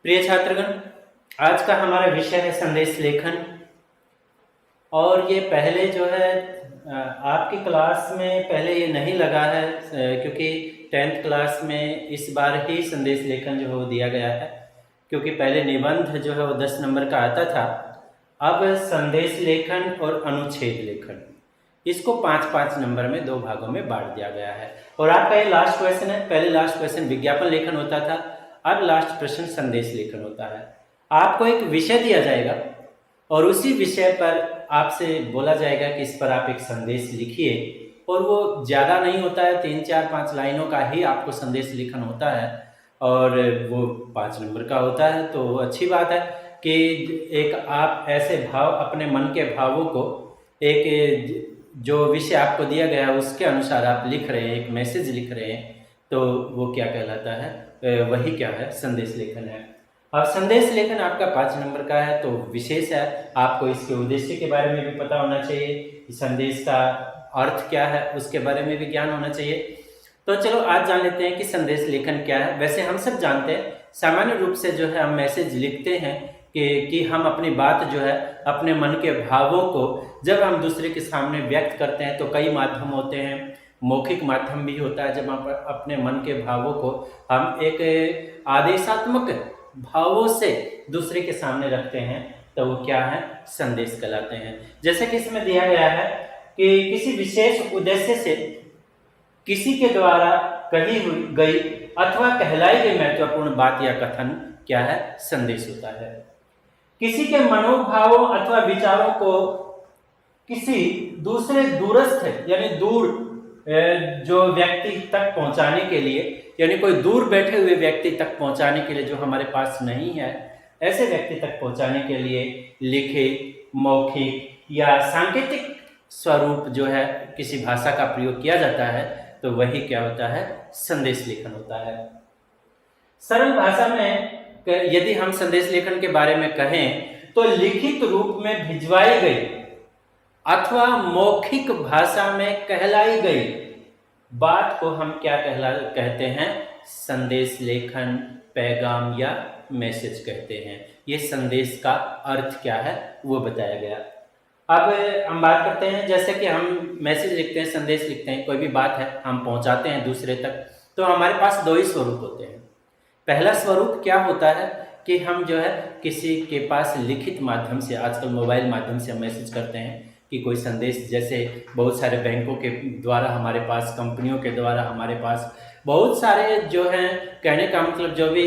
प्रिय छात्रगण, आज का हमारा विषय है संदेश लेखन। और ये पहले जो है आपकी क्लास में पहले ये नहीं लगा है, क्योंकि 10th क्लास में इस बार ही संदेश लेखन जो है वो दिया गया है। क्योंकि पहले निबंध जो है वो 10 नंबर का आता था, अब संदेश लेखन और अनुच्छेद लेखन इसको 5-5 नंबर में 2 भागों में बांट दिया गया है। और आपका ये लास्ट क्वेश्चन है। पहले लास्ट क्वेश्चन विज्ञापन लेखन होता था, अब लास्ट प्रश्न संदेश लेखन होता है। आपको एक विषय दिया जाएगा और उसी विषय पर आपसे बोला जाएगा कि इस पर आप एक संदेश लिखिए। और वो ज़्यादा नहीं होता है, 3-4-5 लाइनों का ही आपको संदेश लेखन होता है और वो 5 नंबर का होता है। तो अच्छी बात है कि एक आप ऐसे भाव, अपने मन के भावों को एक जो विषय आपको दिया गया है उसके अनुसार आप लिख रहे हैं, एक मैसेज लिख रहे हैं, तो वो क्या कहलाता है, वही क्या है, संदेश लेखन है। अब संदेश लेखन आपका 5 नंबर का है तो विशेष है। आपको इसके उद्देश्य के बारे में भी पता होना चाहिए, संदेश का अर्थ क्या है उसके बारे में भी ज्ञान होना चाहिए। तो चलो आज जान लेते हैं कि संदेश लेखन क्या है। वैसे हम सब जानते हैं, सामान्य रूप से जो है हम मैसेज लिखते हैं कि हम अपनी बात जो है, अपने मन के भावों को जब हम दूसरे के सामने व्यक्त करते हैं तो कई माध्यम होते हैं। मौखिक माध्यम भी होता है, जब हम अपने मन के भावों को हम एक आदेशात्मक भावों से दूसरे के सामने रखते हैं तो वो क्या है, संदेश कहलाते हैं। जैसे कि इसमें दिया गया है कि किसी विशेष उद्देश्य से किसी के द्वारा कही गई अथवा कहलाई गई महत्वपूर्ण बात या कथन क्या है, संदेश होता है। किसी के मनोभावों अथवा विचारों को किसी दूसरे दूरस्थ यानी दूर जो व्यक्ति तक पहुंचाने के लिए, यानी कोई दूर बैठे हुए व्यक्ति तक पहुंचाने के लिए जो हमारे पास नहीं है, ऐसे व्यक्ति तक पहुंचाने के लिए लिखित, मौखिक या सांकेतिक स्वरूप जो है किसी भाषा का प्रयोग किया जाता है तो वही क्या होता है, संदेश लेखन होता है। सरल भाषा में यदि हम संदेश लेखन के बारे में कहें तो लिखित रूप में भिजवाई गई अथवा मौखिक भाषा में कहलाई गई बात को हम क्या कहते हैं, संदेश लेखन, पैगाम या मैसेज कहते हैं। ये संदेश का अर्थ क्या है वो बताया गया। अब हम बात करते हैं, जैसे कि हम मैसेज लिखते हैं, संदेश लिखते हैं, कोई भी बात है हम पहुंचाते हैं दूसरे तक, तो हमारे पास 2 ही स्वरूप होते हैं। पहला स्वरूप क्या होता है कि हम जो है किसी के पास लिखित माध्यम से, आजकल मोबाइल माध्यम से हम मैसेज करते हैं कि कोई संदेश, जैसे बहुत सारे बैंकों के द्वारा हमारे पास, कंपनियों के द्वारा हमारे पास बहुत सारे जो हैं, कहने का मतलब जो भी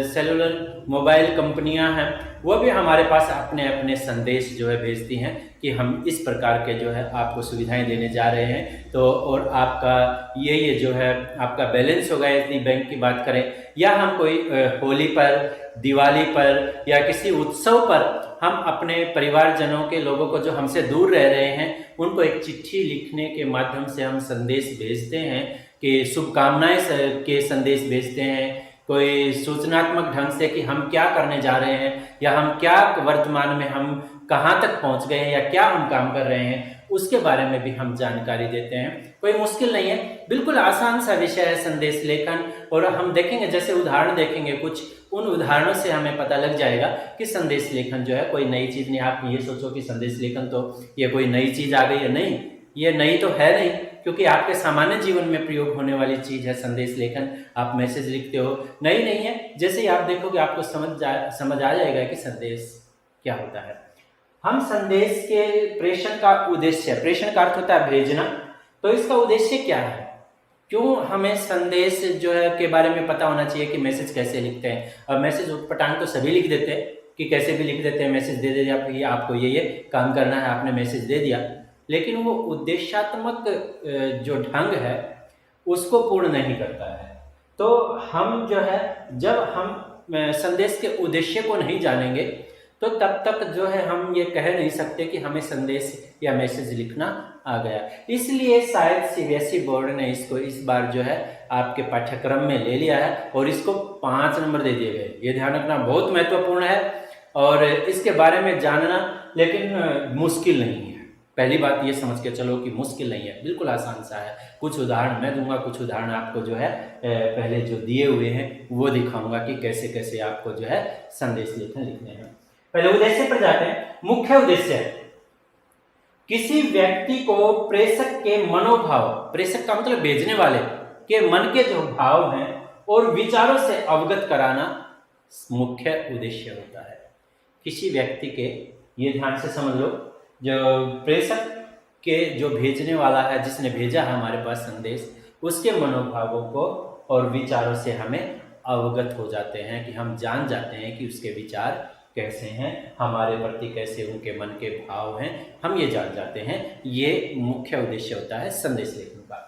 सेलुलर मोबाइल कंपनियां हैं वो भी हमारे पास अपने अपने संदेश जो है भेजती हैं कि हम इस प्रकार के जो है आपको सुविधाएं देने जा रहे हैं। तो और आपका ये जो है आपका बैलेंस होगा यदि बैंक की बात करें, या हम कोई होली पर, दिवाली पर या किसी उत्सव पर हम अपने परिवारजनों के लोगों को जो हमसे दूर रह रहे हैं उनको एक चिट्ठी लिखने के माध्यम से हम संदेश भेजते हैं कि शुभकामनाएं के संदेश भेजते हैं, कोई सूचनात्मक ढंग से कि हम क्या करने जा रहे हैं या हम क्या वर्तमान में हम कहाँ तक पहुँच गए हैं या क्या हम काम कर रहे हैं उसके बारे में भी हम जानकारी देते हैं। कोई मुश्किल नहीं है, बिल्कुल आसान सा विषय है संदेश लेखन। और हम देखेंगे, जैसे उदाहरण देखेंगे कुछ, उन उदाहरणों से हमें पता लग जाएगा कि संदेश लेखन जो है कोई नई चीज़ नहीं। आप ये सोचो कि संदेश लेखन तो ये कोई नई चीज़ आ गई है, नहीं, ये नई तो है नहीं, क्योंकि आपके सामान्य जीवन में प्रयोग होने वाली चीज़ है संदेश लेखन। आप मैसेज लिखते हो, नई नहीं है। जैसे ही आप देखोगे आपको समझ आ जाएगा कि संदेश क्या होता है। हम संदेश के प्रेषण का उद्देश्य, प्रेषण का अर्थ होता है भेजना, तो इसका उद्देश्य क्या है, क्यों हमें संदेश जो है के बारे में पता होना चाहिए कि मैसेज कैसे लिखते हैं। और मैसेज उटपटांग तो सभी लिख देते हैं कि कैसे भी लिख देते हैं, मैसेज दे दिया, आपको ये काम करना है, आपने मैसेज दे दिया, लेकिन वो उद्देश्यात्मक जो ढंग है उसको पूर्ण नहीं करता है। तो हम जो है, जब हम संदेश के उद्देश्य को नहीं जानेंगे तो तब तक जो है हम ये कह नहीं सकते कि हमें संदेश या मैसेज लिखना आ गया। इसलिए शायद सीबीएसई बोर्ड ने इसको इस बार जो है आपके पाठ्यक्रम में ले लिया है और इसको 5 नंबर दे दिए गए। ये ध्यान रखना बहुत महत्वपूर्ण है और इसके बारे में जानना लेकिन मुश्किल नहीं है। पहली बात ये समझ के चलो कि मुश्किल नहीं है, बिल्कुल आसान सा है। कुछ उदाहरण मैं दूंगा, कुछ उदाहरण आपको जो है पहले जो दिए हुए हैं वो दिखाऊंगा कि कैसे कैसे आपको जो है संदेश लेखन लिखने हैं। पहले उद्देश्य पर जाते हैं। मुख्य उद्देश्य किसी व्यक्ति को प्रेषक के मनोभाव, प्रेषक का मतलब भेजने वाले के मन के जो भाव हैं और विचारों से अवगत कराना मुख्य उद्देश्य होता है। किसी व्यक्ति के, ये ध्यान से समझ लो, जो प्रेषक के जो भेजने वाला है, जिसने भेजा है हमारे पास संदेश, उसके मनोभावों को और विचारों से हमें अवगत हो जाते हैं, कि हम जान जाते हैं कि उसके विचार कैसे हैं, हमारे प्रति कैसे उनके मन के भाव हैं, हम ये जान जाते हैं। ये मुख्य उद्देश्य होता है संदेश लेखन का।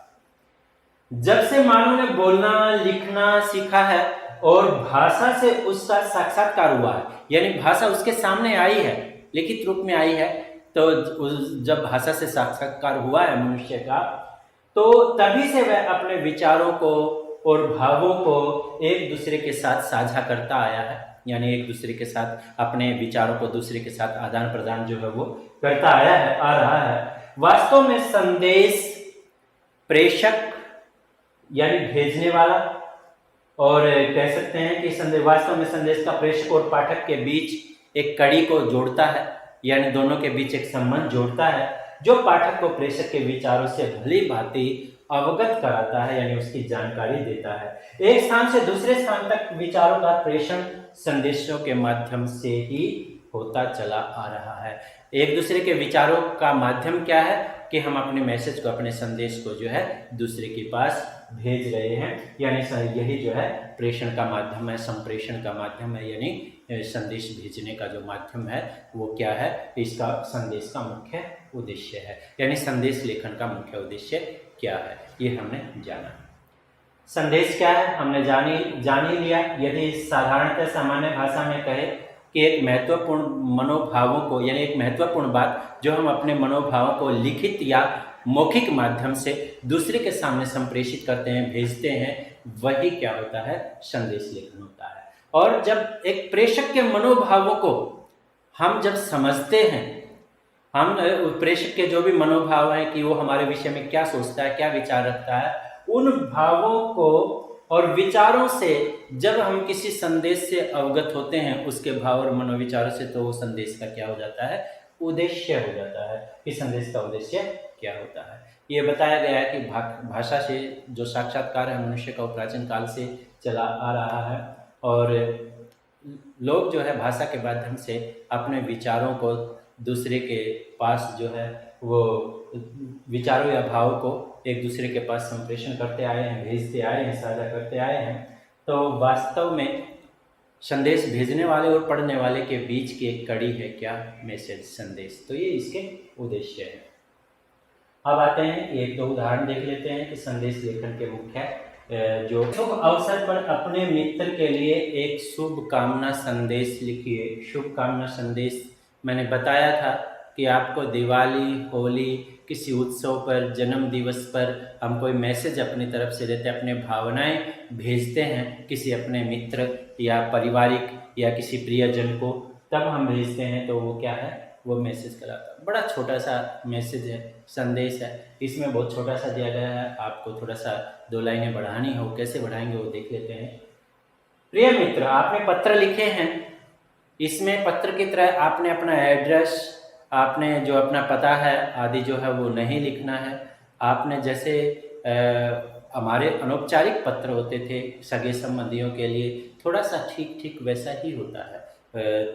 जब से मानव ने बोलना लिखना सीखा है और भाषा से उसका साक्षात्कार हुआ है, यानी भाषा उसके सामने आई है, लिखित रूप में आई है, तो जब भाषा से साक्षात्कार हुआ है मनुष्य का, तो तभी से वह अपने विचारों को और भावों को एक दूसरे के साथ साझा करता आया है, यानी एक दूसरे के साथ अपने विचारों को दूसरे के साथ आदान प्रदान जो है वो करता आया है, आ रहा है। वास्तव में संदेश प्रेषक यानी भेजने वाला, और कह सकते हैं कि संदेश, वास्तव में संदेश का प्रेषक और पाठक के बीच एक कड़ी को जोड़ता है, यानी दोनों के बीच एक संबंध जोड़ता है, जो पाठक को प्रेषक के विचारों से भली भांति अवगत कराता है, यानी उसकी जानकारी देता है। एक स्थान से दूसरे स्थान तक विचारों का प्रेषण संदेशों के माध्यम से ही होता चला आ रहा है। एक दूसरे के विचारों का माध्यम क्या है कि हम अपने मैसेज को, अपने संदेश को जो है दूसरे के पास भेज रहे हैं, यानी यही जो है प्रेषण का माध्यम है, संप्रेषण का माध्यम है, यानी संदेश भेजने का जो माध्यम है वो क्या है, इसका संदेश का मुख्य उद्देश्य है, यानी संदेश लेखन का मुख्य उद्देश्य क्या है, ये हमने जाना। संदेश क्या है हमने जान ही लिया। यदि साधारणतः सामान्य भाषा में कहे कि एक महत्वपूर्ण मनोभावों को, यानी एक महत्वपूर्ण बात जो हम अपने मनोभावों को लिखित या मौखिक माध्यम से दूसरे के सामने संप्रेषित करते हैं, भेजते हैं, वही क्या होता है, संदेश लेखन होता है। और जब एक प्रेषक के मनोभावों को हम जब समझते हैं, हम प्रेषक के जो भी मनोभाव हैं कि वो हमारे विषय में क्या सोचता है, क्या विचार रखता है, उन भावों को और विचारों से जब हम किसी संदेश से अवगत होते हैं, उसके भाव और मनोविचारों से, तो वो संदेश का क्या हो जाता है, उद्देश्य हो जाता है कि संदेश का उद्देश्य क्या होता है। ये बताया गया है कि भाषा से जो साक्षात्कार है मनुष्य का प्राचीन काल से चला आ रहा है, और लोग जो है भाषा के माध्यम से अपने विचारों को दूसरे के पास जो है वो विचारों या भाव को एक दूसरे के पास संप्रेषण करते आए हैं, भेजते आए हैं, साझा करते आए हैं। तो वास्तव में संदेश भेजने वाले और पढ़ने वाले के बीच की एक कड़ी है क्या, मैसेज, संदेश। तो ये इसके उद्देश्य है। अब आते हैं, एक दो उदाहरण देख लेते हैं कि संदेश लेखन के मुख्य जो शुभ अवसर पर अपने मित्र के लिए एक शुभकामना संदेश लिखिए। शुभकामना संदेश मैंने बताया था कि आपको दिवाली, होली, किसी उत्सव पर, जन्म दिवस पर हम कोई मैसेज अपनी तरफ से देते हैं, अपने भावनाएं भेजते हैं किसी अपने मित्र या पारिवारिक या किसी प्रियजन को, तब हम भेजते हैं, तो वो क्या है, वो मैसेज कहलाता है। बड़ा छोटा सा मैसेज है, संदेश है, इसमें बहुत छोटा सा दिया गया है। आपको थोड़ा सा 2 लाइनें बढ़ानी हो, कैसे बढ़ाएंगे वो देख लेते हैं। प्रिय मित्र, आपने पत्र लिखे हैं, इसमें पत्र की तरह आपने अपना एड्रेस, आपने जो अपना पता है आदि जो है वो नहीं लिखना है। आपने जैसे हमारे अनौपचारिक पत्र होते थे सगे संबंधियों के लिए, थोड़ा सा ठीक वैसा ही होता है,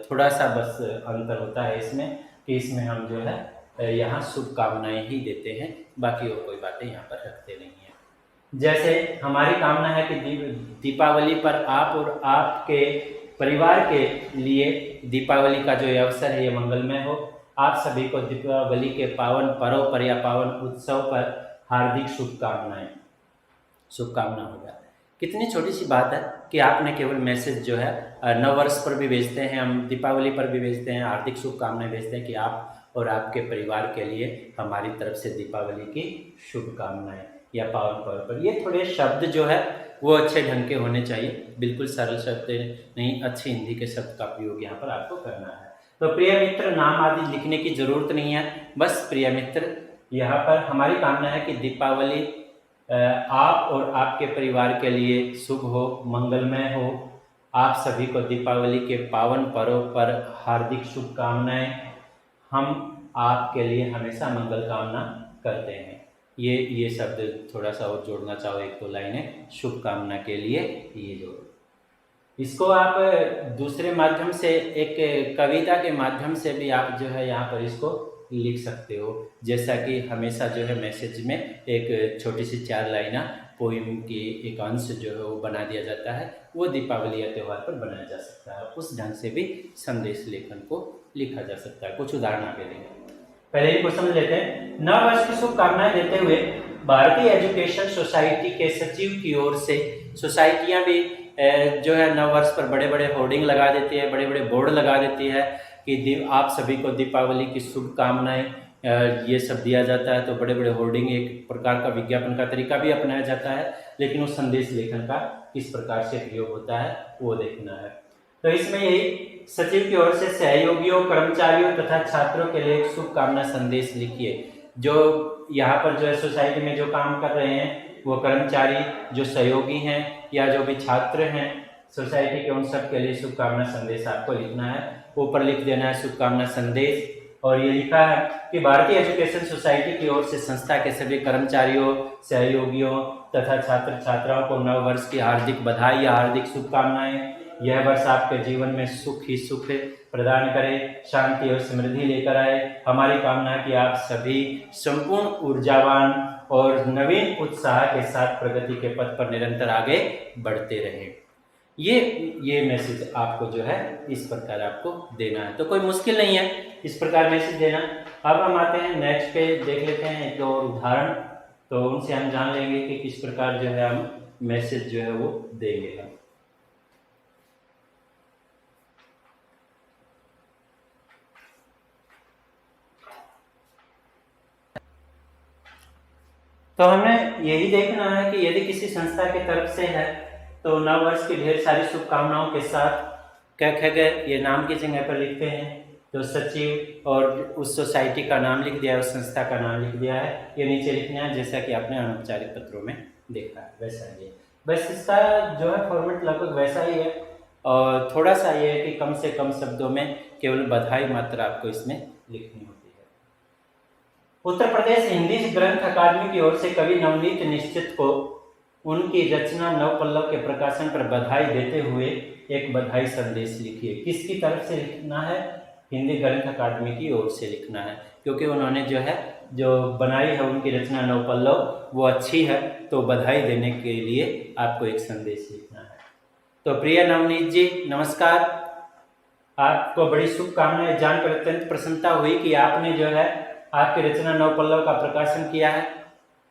थोड़ा सा बस अंतर होता है इसमें कि इसमें हम जो है यहाँ शुभकामनाएं ही देते हैं, बाकी और कोई बातें यहाँ पर रखते नहीं हैं। जैसे हमारी कामना है कि दीपावली पर आप और आपके परिवार के लिए दीपावली का जो ये अवसर है ये मंगलमय हो। आप सभी को दीपावली के पावन पर्व पर या पावन उत्सव पर हार्दिक शुभकामना होगा। कितनी छोटी सी बात है कि आपने केवल मैसेज जो है नववर्ष पर भी भेजते हैं, हम दीपावली पर भी भेजते हैं, हार्दिक शुभकामनाएं भेजते हैं कि आप और आपके परिवार के लिए हमारी तरफ से दीपावली की शुभकामनाएं या पावन पर्व पर। ये थोड़े शब्द जो है वो अच्छे ढंग के होने चाहिए, बिल्कुल सरल शब्द नहीं, अच्छी हिंदी के शब्द का प्रयोग यहाँ पर आपको करना है। तो प्रिय मित्र, नाम आदि लिखने की जरूरत नहीं है। बस प्रिय मित्र, यहाँ पर हमारी कामना है कि दीपावली आप और आपके परिवार के लिए शुभ हो, मंगलमय हो। आप सभी को दीपावली के पावन पर्व पर हार्दिक शुभकामनाएं। हम आपके लिए हमेशा मंगल कामना करते हैं। ये शब्द थोड़ा सा और जोड़ना चाहो, एक दो लाइनें शुभकामना के लिए ये जोड़ो। इसको आप दूसरे माध्यम से, एक कविता के माध्यम से भी आप जो है यहाँ पर इसको लिख सकते हो। जैसा कि हमेशा जो है मैसेज में एक छोटी सी 4 लाइना पोइम की एक अंश जो है वो बना दिया जाता है, वो दीपावली या त्यौहार पर बनाया जा सकता है। उस ढंग से भी संदेश लेखन को लिखा जा सकता है। कुछ उदाहरण आगे देंगे, पहले इनको समझ लेते हैं। नव वर्ष की शुभकामनाएं देते हुए भारतीय एजुकेशन सोसाइटी के सचिव की ओर से, सोसाइटियां भी जो है नव वर्ष पर बड़े बड़े होर्डिंग लगा देती है, बड़े बड़े बोर्ड लगा देती है कि आप सभी को दीपावली की शुभकामनाएं, ये सब दिया जाता है। तो बड़े बड़े होर्डिंग एक प्रकार का विज्ञापन का तरीका भी अपनाया जाता है, लेकिन उस संदेश लेखन का किस प्रकार से प्रयोग होता है वो देखना है। तो इसमें यही सचिव की ओर से सहयोगियों, कर्मचारियों तथा छात्रों के लिए एक शुभकामना संदेश लिखिए। जो यहाँ पर जो है सोसाइटी में जो काम कर रहे हैं वो कर्मचारी, जो सहयोगी हैं या जो भी छात्र हैं सोसाइटी के, उन सब के लिए शुभकामना संदेश आपको लिखना है। ऊपर लिख देना है शुभकामना संदेश। और ये लिखा है कि भारतीय एजुकेशन सोसाइटी की ओर से संस्था के सभी कर्मचारियों, सहयोगियों तथा छात्र छात्राओं को नव वर्ष की हार्दिक बधाई या हार्दिक शुभकामनाएं। यह वर्ष आपके जीवन में सुख ही सुख प्रदान करे, शांति और समृद्धि लेकर आए। हमारी कामना है कि आप सभी संपूर्ण ऊर्जावान और नवीन उत्साह के साथ प्रगति के पथ पर निरंतर आगे बढ़ते रहें। ये मैसेज आपको जो है इस प्रकार आपको देना है। तो कोई मुश्किल नहीं है इस प्रकार मैसेज देना। अब हम आते हैं नेक्स्ट पे, देख लेते हैं एक और उदाहरण। तो उनसे हम जान लेंगे कि किस प्रकार जो है हम मैसेज जो है वो देंगे हम। तो हमें यही देखना है कि यदि किसी संस्था की तरफ से है तो नव वर्ष की ढेर सारी शुभकामनाओं के साथ गए ये नाम की जगह पर लिखते हैं। तो सचिव और उस सोसाइटी का नाम लिख दिया है, उस संस्था का नाम लिख दिया है। ये नीचे लिखना है जैसा कि आपने अनौपचारिक पत्रों में देखा है, वैसा ही है। बस इसका जो है फॉर्मेट लगभग वैसा ही है, और थोड़ा सा ये है कि कम से कम शब्दों में केवल बधाई मात्र आपको इसमें लिखनी होती है। उत्तर प्रदेश हिंदी ग्रंथ अकादमी की ओर से कवि नवनीत निश्चित को उनकी रचना नवपल्लव के प्रकाशन पर बधाई देते हुए एक बधाई संदेश लिखिए। किसकी तरफ से लिखना है? हिंदी ग्रंथ अकादमी की ओर से लिखना है, क्योंकि उन्होंने जो बनाई है उनकी रचना नवपल्लव वो अच्छी है, तो बधाई देने के लिए आपको एक संदेश लिखना है। तो प्रिय नवनीत जी नमस्कार, आपको बड़ी शुभकामनाएं। जानकर अत्यंत प्रसन्नता हुई कि आपने जो है आपकी रचना नवपल्लव का प्रकाशन किया है।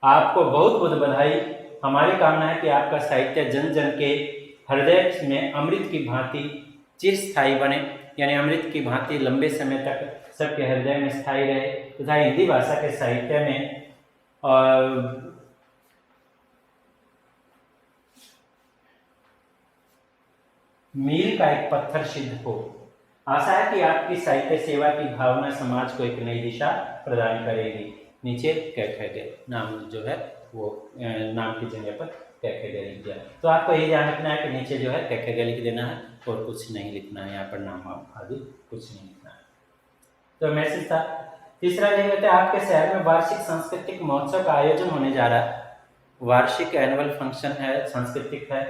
आपको बहुत बहुत बधाई। हमारी कामना है कि आपका साहित्य जन जन के हृदय में अमृत की भांति चिरस्थायी बने, यानी अमृत की भांति लंबे समय तक सबके हृदय में स्थायी रहे, तथा हिंदी भाषा के साहित्य में मील का एक पत्थर सिद्ध हो। आशा है कि आपकी साहित्य सेवा की भावना समाज को एक नई दिशा प्रदान करेगी। नीचे कैखेगे नाम जो है वो नाम की जगह पर कैखेगे लिख दिया। तो आपको ये ध्यान रखना है कि नीचे जो है कैखेगे लिख देना है और कुछ नहीं लिखना है, यहाँ पर नाम आदि कुछ नहीं लिखना है। तो मैसेज था। तीसरा देख लेते हैं, आपके शहर में वार्षिक सांस्कृतिक महोत्सव का आयोजन होने जा रहा है। वार्षिक एनुअल फंक्शन है, सांस्कृतिक है,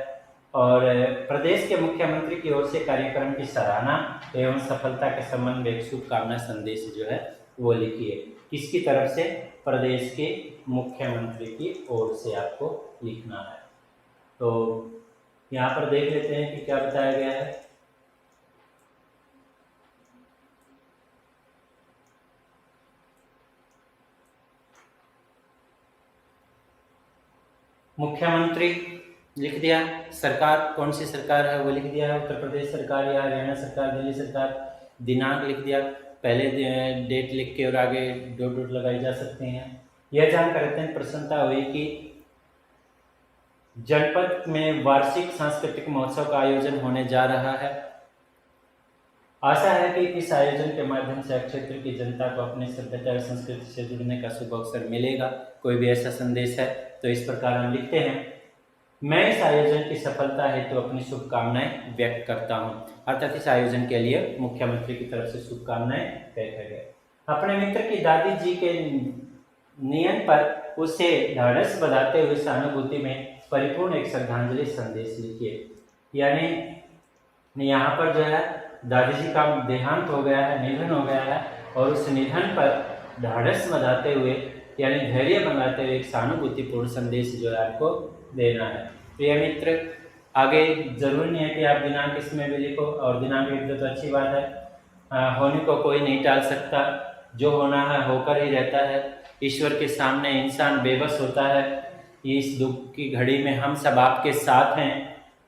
और प्रदेश के मुख्यमंत्री की ओर से कार्यक्रम की सराहना एवं सफलता के संबंध में एक शुभकामना संदेश जो है वो लिखिए। किसकी तरफ से? प्रदेश के मुख्यमंत्री की ओर से आपको लिखना है। तो यहाँ पर देख लेते हैं कि क्या बताया गया है। मुख्यमंत्री लिख दिया, सरकार कौन सी सरकार है वो लिख दिया है, उत्तर प्रदेश सरकार या हरियाणा सरकार, दिल्ली सरकार, दिनांक लिख दिया, पहले डेट लिख के और आगे डॉट डॉट लगाई जा सकते हैं। यह जानकर अत्यंत प्रसन्नता हुई कि जनपद में वार्षिक सांस्कृतिक महोत्सव का आयोजन होने जा रहा है। आशा है कि इस आयोजन के माध्यम से क्षेत्र की जनता को अपनी सभ्यता और संस्कृति से जुड़ने का शुभ अवसर मिलेगा। कोई भी ऐसा संदेश है तो इस प्रकार हम लिखते हैं, मैं इस आयोजन की सफलता हेतु तो अपनी शुभकामनाएं व्यक्त करता हूं। अर्थात इस आयोजन के लिए मुख्यमंत्री की तरफ से शुभकामनाएं व्यक्त गए। अपने मित्र की दादी जी के नियम पर उसे ढाढ़स बधाते हुए सहानुभूति में परिपूर्ण एक श्रद्धांजलि संदेश लिखिए। यानी यहाँ पर जो है दादी जी का देहांत हो गया है, निधन हो गया है, और उस निधन पर ढाढ़स बधाते हुए यानी धैर्य बनाते हुए एक सहानुभूतिपूर्ण संदेश जो है आपको देना है। प्रिय मित्र, आगे जरूरी नहीं है कि आप दिनांक इसमें भी लिखो, और दिनांक लिख दो तो अच्छी बात है। होने को कोई नहीं टाल सकता, जो होना है होकर ही रहता है। ईश्वर के सामने इंसान बेबस होता है। इस दुख की घड़ी में हम सब आपके साथ हैं,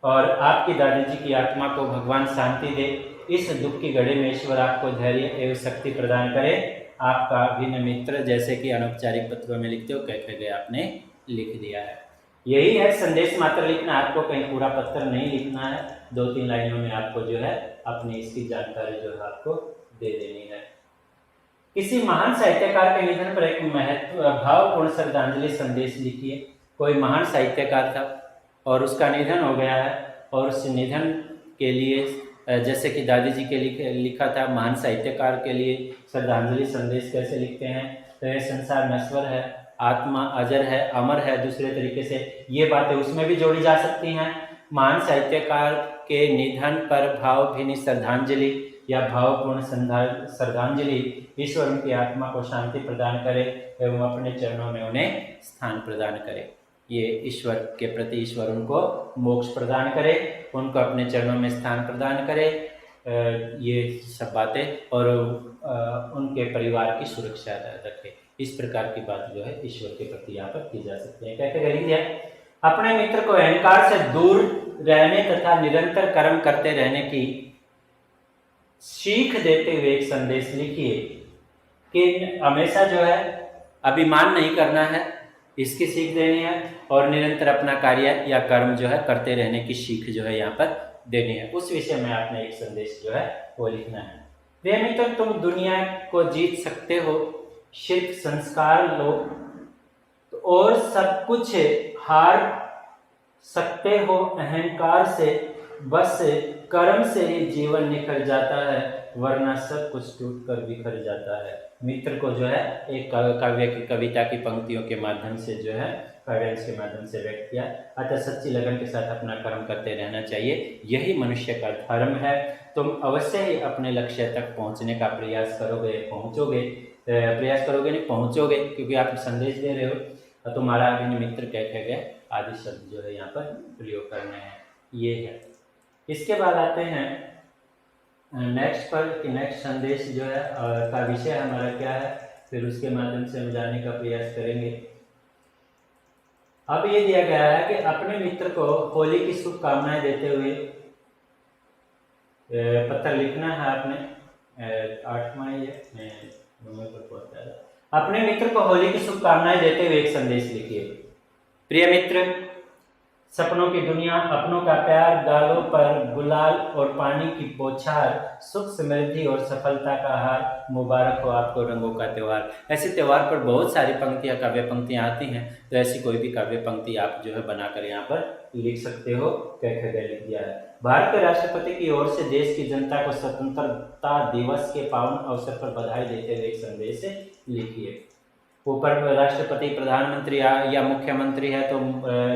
और आपकी दादी जी की आत्मा को भगवान शांति दे। इस दुख की घड़ी में ईश्वर आपको धैर्य एवं शक्ति प्रदान करे। आपका अभिन्न मित्र, जैसे कि अनौपचारिक पत्रों में लिखते हो, कह गए आपने लिख दिया है। यही है, संदेश मात्र लिखना, आपको कहीं पूरा पत्र नहीं लिखना है। 2-3 लाइनों में आपको जो है अपनी इसकी जानकारी जो है आपको दे देनी है। किसी महान साहित्यकार के निधन पर एक भावपूर्ण श्रद्धांजलि संदेश लिखिए। कोई महान साहित्यकार था और उसका निधन हो गया है, और उस निधन के लिए जैसे कि दादी जी के लिखा था, महान साहित्यकार के लिए श्रद्धांजलि संदेश कैसे लिखते हैं, तो यह संसार नश्वर है, आत्मा अजर है, अमर है। दूसरे तरीके से ये बातें उसमें भी जोड़ी जा सकती हैं। महान साहित्यकार के निधन पर भावभीनी श्रद्धांजलि या भावपूर्ण श्रद्धांजलि ईश्वर उनकी आत्मा को शांति प्रदान करे एवं अपने चरणों में उन्हें स्थान प्रदान करे। ये ईश्वर के प्रति ईश्वर उनको मोक्ष प्रदान करे, उनको अपने चरणों में स्थान प्रदान करे, ये सब बातें, और उनके परिवार की सुरक्षा रखे। इस प्रकार की बात जो है ईश्वर के प्रति यहाँ पर की जा सकती है। कहते लिख दिया, अपने मित्र को अहंकार से दूर रहने तथा निरंतर कर्म करते रहने की सीख देते हुए एक संदेश लिखिए कि हमेशा जो है अभिमान नहीं करना है, इसकी सीख देनी है, और निरंतर अपना कार्य या कर्म जो है करते रहने की सीख जो है यहाँ पर देनी है। उस विषय में आपने एक संदेश जो है वो लिखना है। प्रिय मित्र, तुम दुनिया को जीत सकते हो, सिर्फ संस्कार लो तो और सब कुछ हार सकते हो। अहंकार से बस कर्म से ही जीवन निखर जाता है, वरना सब कुछ टूटकर बिखर जाता है। मित्र को जो है एक काव्य की कविता की पंक्तियों के माध्यम से जो है काव्यांश के माध्यम से व्यक्त किया। अतः सच्ची लगन के साथ अपना कर्म करते रहना चाहिए, यही मनुष्य का धर्म है। तुम अवश्य ही अपने लक्ष्य तक पहुंचने का प्रयास करोगे, नहीं पहुंचोगे, क्योंकि आप संदेश दे रहे हो। तुम्हारा अभिन्न मित्र कह गए आदि शब्द जो है यहाँ पर प्रयोग करने हैं। ये है। इसके बाद आते हैं नेक्स्ट पर कि नेक्स्ट संदेश जो है का विषय हमारा क्या है, फिर उसके माध्यम से हम जानने का प्रयास करेंगे। अब ये दिया गया है कि अपने मित्र को होली की शुभकामनाएं देते हुए पत्र लिखना है आपने। 8वां ये पर पहुंचा। अपने मित्र को होली की शुभकामनाएं देते हुए एक संदेश लिखिए। प्रिय मित्र, सपनों की दुनिया, अपनों का प्यार, गालों पर गुलाल और पानी की बौछार, सुख समृद्धि और सफलता का हार, मुबारक हो आपको रंगों का त्यौहार। ऐसे त्यौहार पर बहुत सारी पंक्तियां, काव्य पंक्तियां आती हैं, तो ऐसी कोई भी काव्य पंक्ति आप जो है बनाकर यहाँ पर लिख सकते हो। कह लिख दिया है। भारत के राष्ट्रपति की ओर से देश की जनता को स्वतंत्रता दिवस के पावन अवसर पर बधाई देते हुए एक संदेश लिखिए। ऊपर राष्ट्रपति, प्रधानमंत्री या मुख्यमंत्री है तो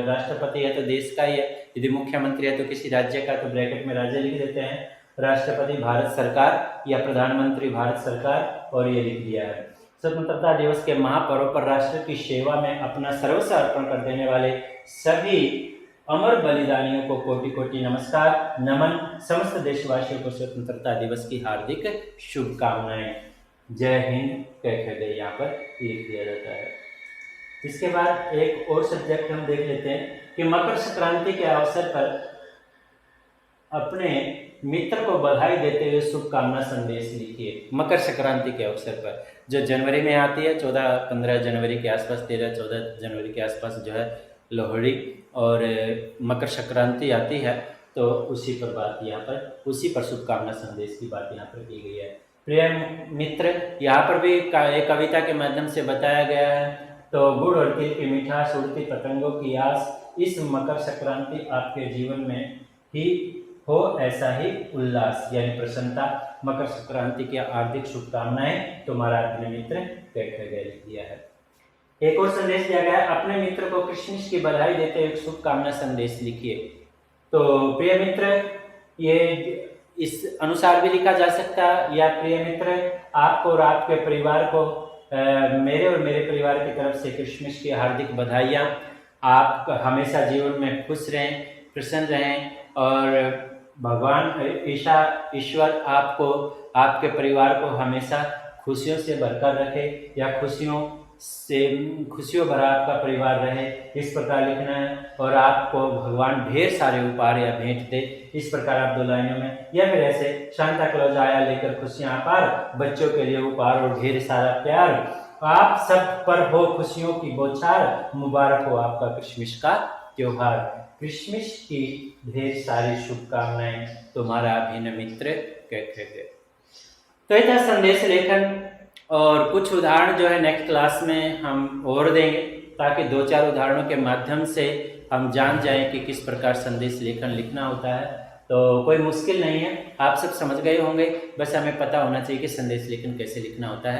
राष्ट्रपति है तो देश का ही है, यदि मुख्यमंत्री है तो किसी राज्य का, तो ब्रैकेट में राज्य लिख देते हैं। राष्ट्रपति भारत सरकार या प्रधानमंत्री भारत सरकार, और ये लिख दिया है। स्वतंत्रता दिवस के महापर्व पर राष्ट्र की सेवा में अपना सर्वस्व अर्पण कर देने वाले सभी अमर बलिदानियों को कोटि कोटि नमस्कार, नमन। समस्त देशवासियों को स्वतंत्रता दिवस की हार्दिक शुभकामनाएं। जय हिंद कह गए यहाँ पर लिख दिया जाता है। इसके बाद एक और सब्जेक्ट हम देख लेते हैं कि मकर संक्रांति के अवसर पर अपने मित्र को बधाई देते हुए शुभकामना संदेश लिखिए। मकर संक्रांति के अवसर पर जो जनवरी में आती है, 14-15 जनवरी के आसपास, 13-14 जनवरी के आसपास जो है लोहड़ी और मकर संक्रांति आती है, तो उसी पर बात यहाँ पर, उसी पर शुभकामना संदेश की बात यहाँ पर की गई है। प्रिय मित्र, यहाँ पर भी एक कविता के माध्यम से बताया गया है। तो गुड़ और तिल की मिठास, उड़ती पतंगों की आस, इस मकर संक्रांति आपके जीवन में ही हो ऐसा ही उल्लास, यानी प्रसन्नता। मकर संक्रांति की हार्दिक शुभकामनाएं, तुम्हारा अपने मित्र कैकरगैल लिख दिया है। एक और संदेश दिया गया है, अपने मित्र को क्रिसमस की बधाई देते हुए शुभकामना संदेश लिखिए। तो प्रिय मित्र, ये इस अनुसार भी लिखा जा सकता है, या प्रिय मित्र आपको और आपके परिवार को मेरे और मेरे परिवार की तरफ से क्रिसमस की हार्दिक बधाइयाँ। आप हमेशा जीवन में खुश रहें, प्रसन्न रहें, और भगवान ईश्वर आपको, आपके परिवार को हमेशा खुशियों से भरकर रखे, या खुशियों भरा आपका परिवार रहे, इस प्रकार लिखना है। और आपको भगवान ढेर सारे उपहार या भेंट दे, इस प्रकार आप 2 लाइनों में, या फिर ऐसे, शांता क्लॉज आया लेकर खुशियां अपार, बच्चों के लिए उपहार और ढेर सारा प्यार, आप सब पर हो खुशियों की बौछार, मुबारक हो आपका क्रिसमस का त्योहार। क्रिसमस की ढेर सारी शुभकामनाएं, तुम्हारा अभिन्न मित्र कैकरगैल। तो ये था संदेश लेखन, और कुछ उदाहरण जो है नेक्स्ट क्लास में हम और देंगे, ताकि 2-4 उदाहरणों के माध्यम से हम जान जाएं कि किस प्रकार संदेश लेखन लिखना होता है। तो कोई मुश्किल नहीं है, आप सब समझ गए होंगे, बस हमें पता होना चाहिए कि संदेश लेखन कैसे लिखना होता है।